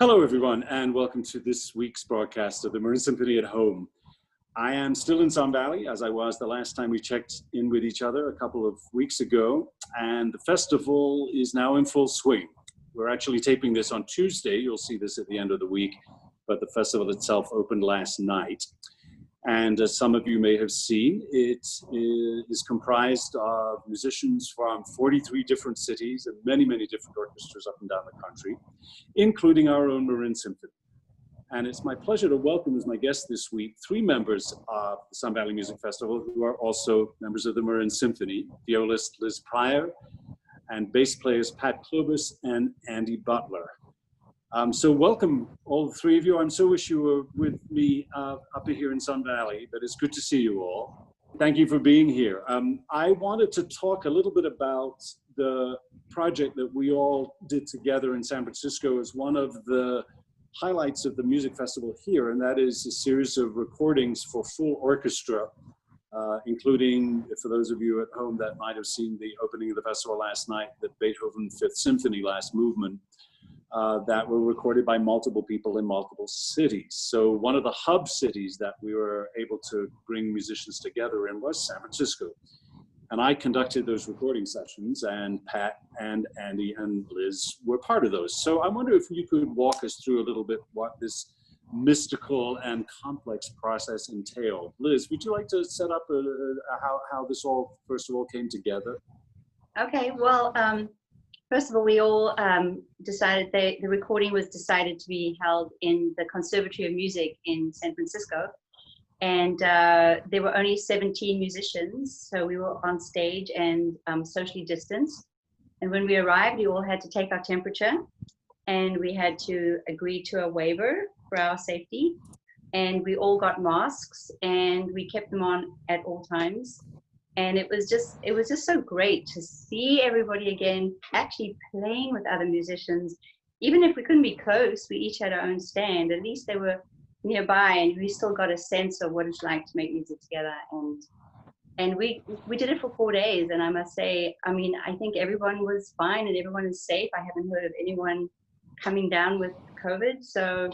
Hello, everyone, and welcome to this week's broadcast of the Marin Symphony at Home. I am still in Sun Valley, as I was the last time we checked in with each other a couple of weeks ago, and the festival is now in full swing. We're actually taping this on Tuesday. You'll see this at the end of the week, but the festival itself opened last night. And as some of you may have seen, it is comprised of musicians from 43 different cities and many, many different orchestras up and down the country, including our own Marin Symphony. And it's my pleasure to welcome as my guest this week, three members of the Sun Valley Music Festival who are also members of the Marin Symphony: violist Liz Pryor and bass players Pat Klobas and Andy Butler. So welcome, all three of you. I'm so wish you were with me up here in Sun Valley, but it's good to see you all. Thank you for being here. I wanted to talk a little bit about the project that we all did together in San Francisco as one of the highlights of the music festival here, and that is a series of recordings for full orchestra, including, for those of you at home that might have seen the opening of the festival last night, the Beethoven Fifth Symphony, Last Movement, that were recorded by multiple people in multiple cities. So one of the hub cities that we were able to bring musicians together in was San Francisco. And I conducted those recording sessions, and Pat and Andy and Liz were part of those. So I wonder if you could walk us through a little bit what this mystical and complex process entailed. Liz, would you like to set up how this all, first of all, came together? Okay, well, first of all, we all decided the recording was decided to be held in the Conservatory of Music in San Francisco. And there were only 17 musicians, so we were on stage and socially distanced. And when we arrived, we all had to take our temperature, and we had to agree to a waiver for our safety. And we all got masks, and we kept them on at all times. And it was just so great to see everybody again, actually playing with other musicians. Even if we couldn't be close, we each had our own stand. At least they were nearby, and we still got a sense of what it's like to make music together. And we did it for 4 days, and I must say, I mean, I think everyone was fine and everyone is safe. I haven't heard of anyone coming down with COVID, so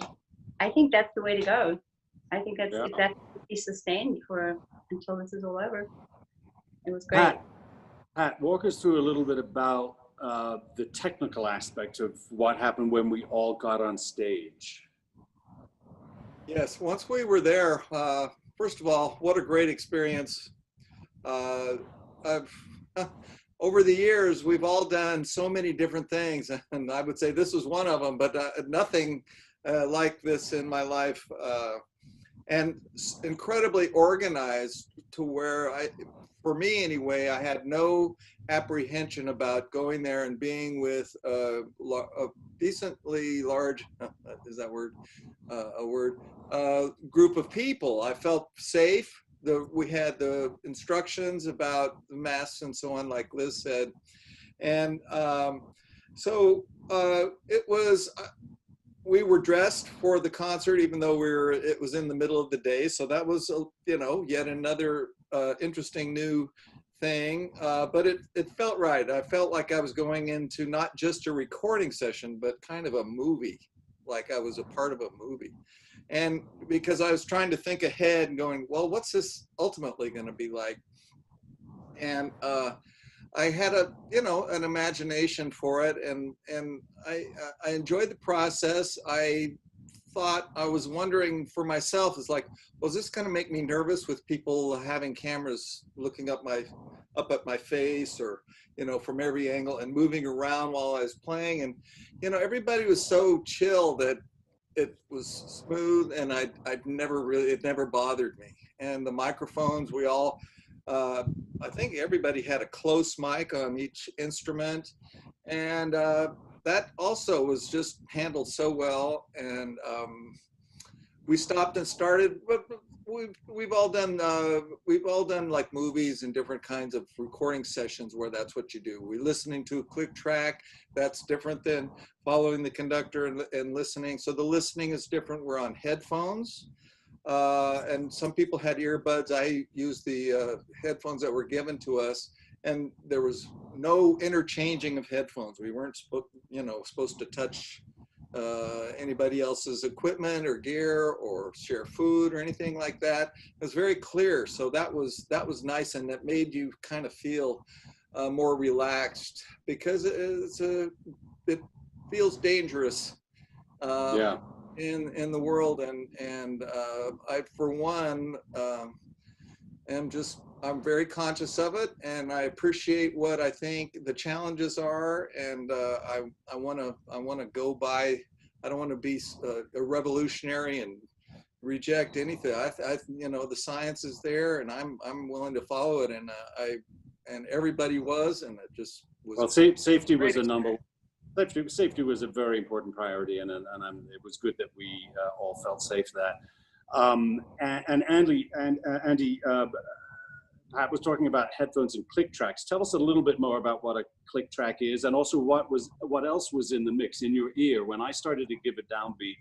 I think that's the way to go. I think that's if that will be sustained until this is all over. It was great. Pat, walk us through a little bit about the technical aspect of what happened when we all got on stage. Yes, once we were there, first of all, what a great experience. Over the years, we've all done so many different things, and I would say this was one of them, but nothing like this in my life. And incredibly organized to where for me anyway, I had no apprehension about going there and being with a decently large, is that word, a word, group of people. I felt safe. We had the instructions about the masks and so on, like Liz said. And so it was, we were dressed for the concert, even though it was in the middle of the day. So that was, yet another interesting new thing, but it felt right. I felt like I was going into not just a recording session, but kind of a movie, like I was a part of a movie. And because I was trying to think ahead and going, well, what's this ultimately going to be like? And I had an imagination for it, and I enjoyed the process. I was wondering for myself, is like, was this going to make me nervous with people having cameras looking up at my face, or from every angle, and moving around while I was playing? And everybody was so chill that it was smooth, and it never bothered me. And the microphones, we all, I think everybody had a close mic on each instrument, and that also was just handled so well. And we stopped and started, but we've all done like movies and different kinds of recording sessions where that's what you do. We're listening to a click track. That's different than following the conductor and listening. So the listening is different. We're on headphones. And some people had earbuds. I used the headphones that were given to us, and there was no interchanging of headphones. We weren't supposed to touch anybody else's equipment or gear or share food or anything like that. It was very clear. So that was nice, and that made you kind of feel more relaxed, because it feels dangerous in the world, and I, for one, I'm very conscious of it, and I appreciate what I think the challenges are, and I want to go by. I don't want to be a revolutionary and reject anything. The science is there, and I'm willing to follow it, and everybody was, and it just was. Well, safety was a number. Safety was a very important priority, and it was good that we all felt safe there. And Andy, Pat was talking about headphones and click tracks. Tell us a little bit more about what a click track is, and also what else was in the mix in your ear when I started to give a downbeat.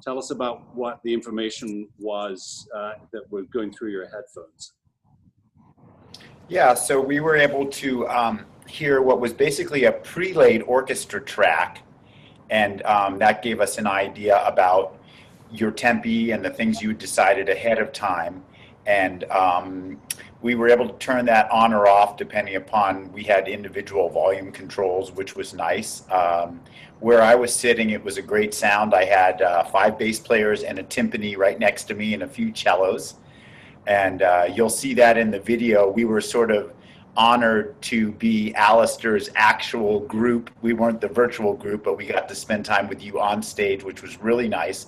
Tell us about what the information was that was going through your headphones. Yeah, so we were able to hear what was basically a pre-laid orchestra track, and that gave us an idea about your tempi and the things you decided ahead of time. And we were able to turn that on or off depending upon, we had individual volume controls, which was nice. Where I was sitting, it was a great sound. I had 5 bass players and a timpani right next to me and a few cellos. And you'll see that in the video. We were sort of honored to be Alasdair's actual group. We weren't the virtual group, but we got to spend time with you on stage, which was really nice.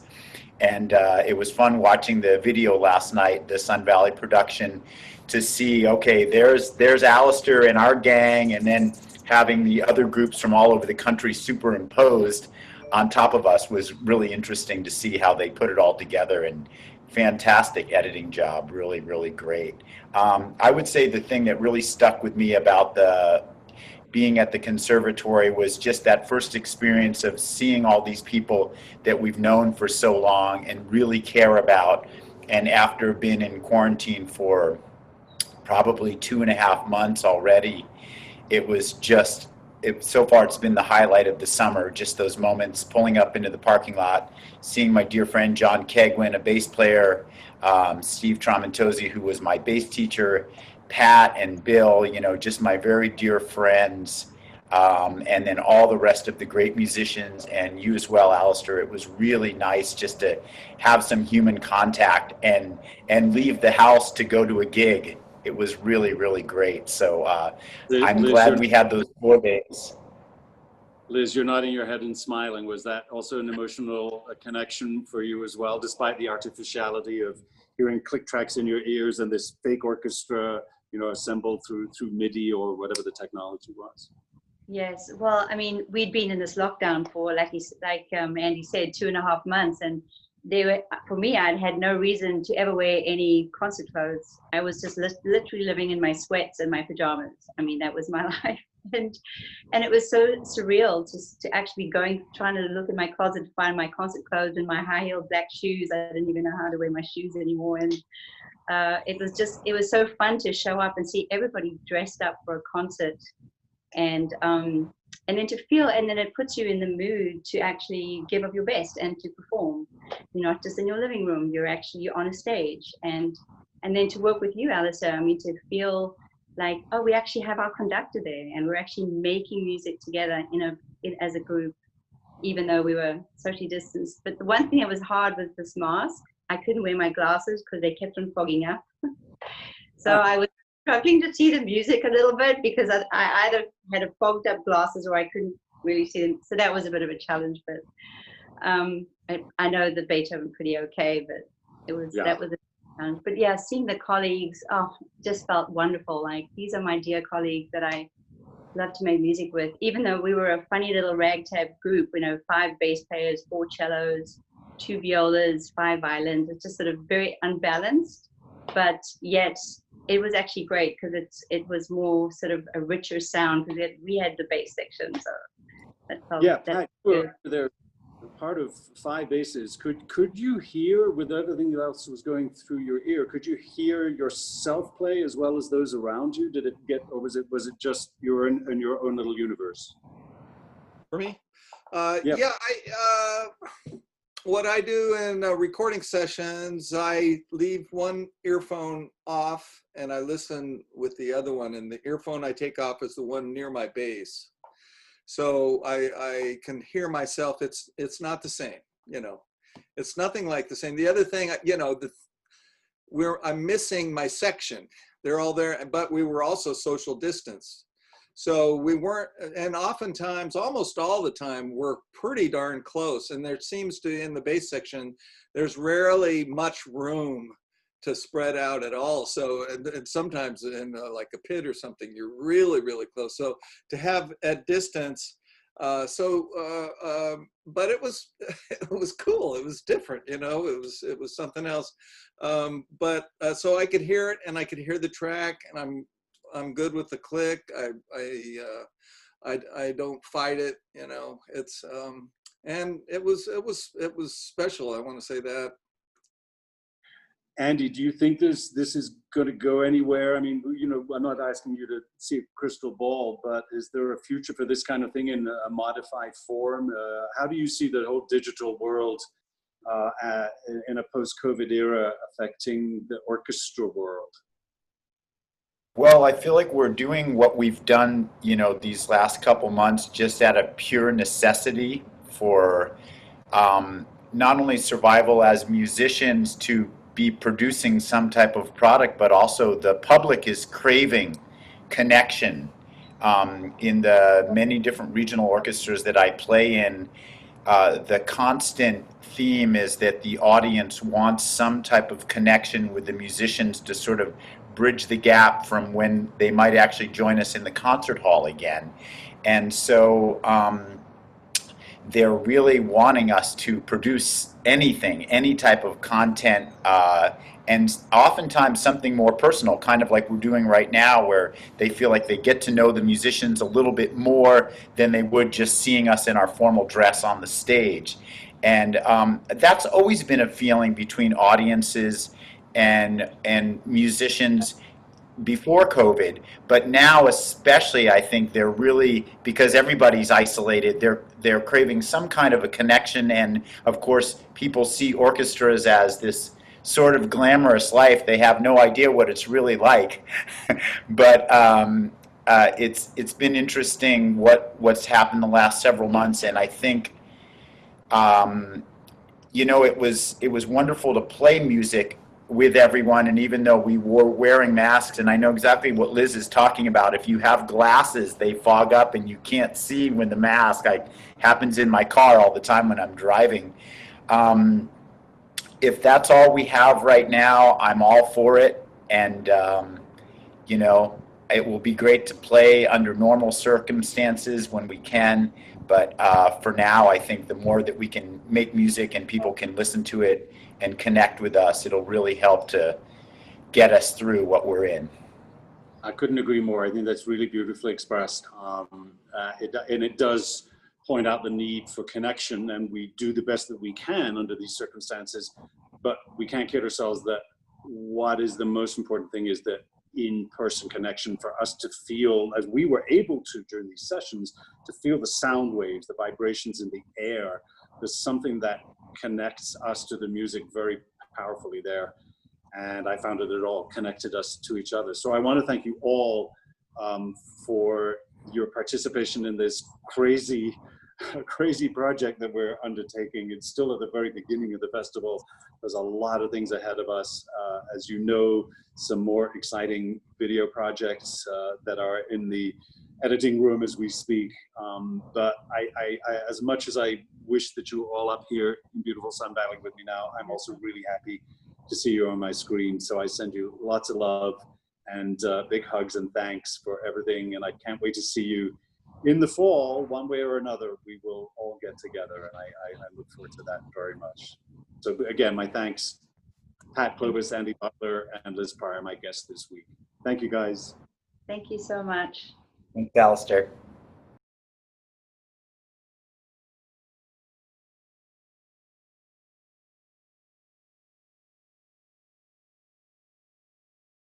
And it was fun watching the video last night, the Sun Valley production, to see, okay, there's Alasdair and our gang, and then having the other groups from all over the country superimposed on top of us was really interesting to see how they put it all together. And fantastic editing job, really, really great. I would say the thing that really stuck with me about being at the conservatory was just that first experience of seeing all these people that we've known for so long and really care about. And after being in quarantine for probably 2.5 months already, it was just, so far it's been the highlight of the summer, just those moments pulling up into the parking lot, seeing my dear friend John Kegwin, a bass player, Steve Tramontosi, who was my bass teacher, Pat and Bill, just my very dear friends, and then all the rest of the great musicians, and you as well, Alasdair. It was really nice just to have some human contact and leave the house to go to a gig. It was really, really great. So I'm glad we had those 4 days. Liz, you're nodding your head and smiling. Was that also an emotional connection for you as well, despite the artificiality of hearing click tracks in your ears and this fake orchestra, assembled through MIDI or whatever the technology was? Yes, well, I mean, we'd been in this lockdown for, like Andy said, 2.5 months, and for me, I had no reason to ever wear any concert clothes. I was just literally living in my sweats and my pajamas. I mean, that was my life. And it was so surreal just to actually trying to look in my closet to find my concert clothes and my high-heeled black shoes. I didn't even know how to wear my shoes anymore. And it was so fun to show up and see everybody dressed up for a concert, and then to feel, and then it puts you in the mood to actually give up your best and to perform. You're not just in your living room, you're actually on a stage, and then to work with you, Alasdair. I mean, to feel like, oh, we actually have our conductor there, and we're actually making music together as a group, even though we were socially distanced. But the one thing that was hard was this mask. I couldn't wear my glasses because they kept on fogging up. So I was struggling to see the music a little bit because I either had a fogged up glasses or I couldn't really see them. So that was a bit of a challenge, but I know the Beethoven pretty okay, but that was a challenge. But yeah, seeing the colleagues, just felt wonderful. Like, these are my dear colleagues that I love to make music with, even though we were a funny little ragtag group, 5 bass players, 4 cellos, 2 violas, 5 violins. It's just sort of very unbalanced, but yet it was actually great because it was more sort of a richer sound because we had the bass section. So that felt they're part of 5 basses. Could you hear, with everything else was going through your ear, could you hear yourself play as well as those around you? Did it get, or was it just you're in your own little universe? For me? Yeah. Yeah, what I do in recording sessions, I leave one earphone off and I listen with the other one. And the earphone I take off is the one near my bass. So I can hear myself. It's not the same, you know. It's nothing like the same. The other thing, you know, I'm missing my section. They're all there, but we were also social distance. So we weren't, and oftentimes, almost all the time, we're pretty darn close. And there seems to, in the bass section, there's rarely much room to spread out at all. So, and sometimes in like a pit or something, you're really, really close. So to have at distance, but it was, it was cool. It was different, you know, it was something else. So I could hear it and I could hear the track, and I'm good with the click. I don't fight it, you know. It's and it was special. I want to say that. Andy, do you think this is going to go anywhere? I mean, you know, I'm not asking you to see a crystal ball, but is there a future for this kind of thing in a modified form? How do you see the whole digital world in a post-COVID era affecting the orchestra world? Well, I feel like we're doing what we've done, you know, these last couple months just out of pure necessity for not only survival as musicians to be producing some type of product, but also the public is craving connection. In the many different regional orchestras that I play in, the constant theme is that the audience wants some type of connection with the musicians to sort of bridge the gap from when they might actually join us in the concert hall again. And so they're really wanting us to produce anything, any type of content, and oftentimes something more personal, kind of like we're doing right now, where they feel like they get to know the musicians a little bit more than they would just seeing us in our formal dress on the stage. And that's always been a feeling between audiences and musicians before COVID, but now especially I think they're really, because everybody's isolated, they're craving some kind of a connection. And of course people see orchestras as this sort of glamorous life. They have no idea what it's really like. But it's been interesting what's happened the last several months. And I think you know, it was wonderful to play music with everyone, and even though we were wearing masks, and I know exactly what Liz is talking about, if you have glasses, they fog up and you can't see when the mask, happens in my car all the time when I'm driving. If that's all we have right now, I'm all for it, and you know, it will be great to play under normal circumstances when we can, but for now, I think the more that we can make music and people can listen to it and connect with us, it'll really help to get us through what we're in. I couldn't agree more. I think that's really beautifully expressed. And it does point out the need for connection, and we do the best that we can under these circumstances, but we can't kid ourselves that what is the most important thing is that in-person connection, for us to feel, as we were able to during these sessions, to feel the sound waves, the vibrations in the air. There's something that connects us to the music very powerfully there, and I found it all connected us to each other. So I want to thank you all for your participation in this crazy project that we're undertaking. It's still at the very beginning of the festival. There's a lot of things ahead of us. As you know, some more exciting video projects that are in the editing room as we speak. But I, as much as I wish that you were all up here in beautiful Sun Valley with me now, I'm also really happy to see you on my screen. So I send you lots of love and big hugs and thanks for everything. And I can't wait to see you in the fall, one way or another. We will all get together, and I look forward to that very much. So again, my thanks, Pat Klobas, Andy Butler, and Liz Pryor, my guests this week. Thank you, guys. Thank you so much. Thanks, Alasdair.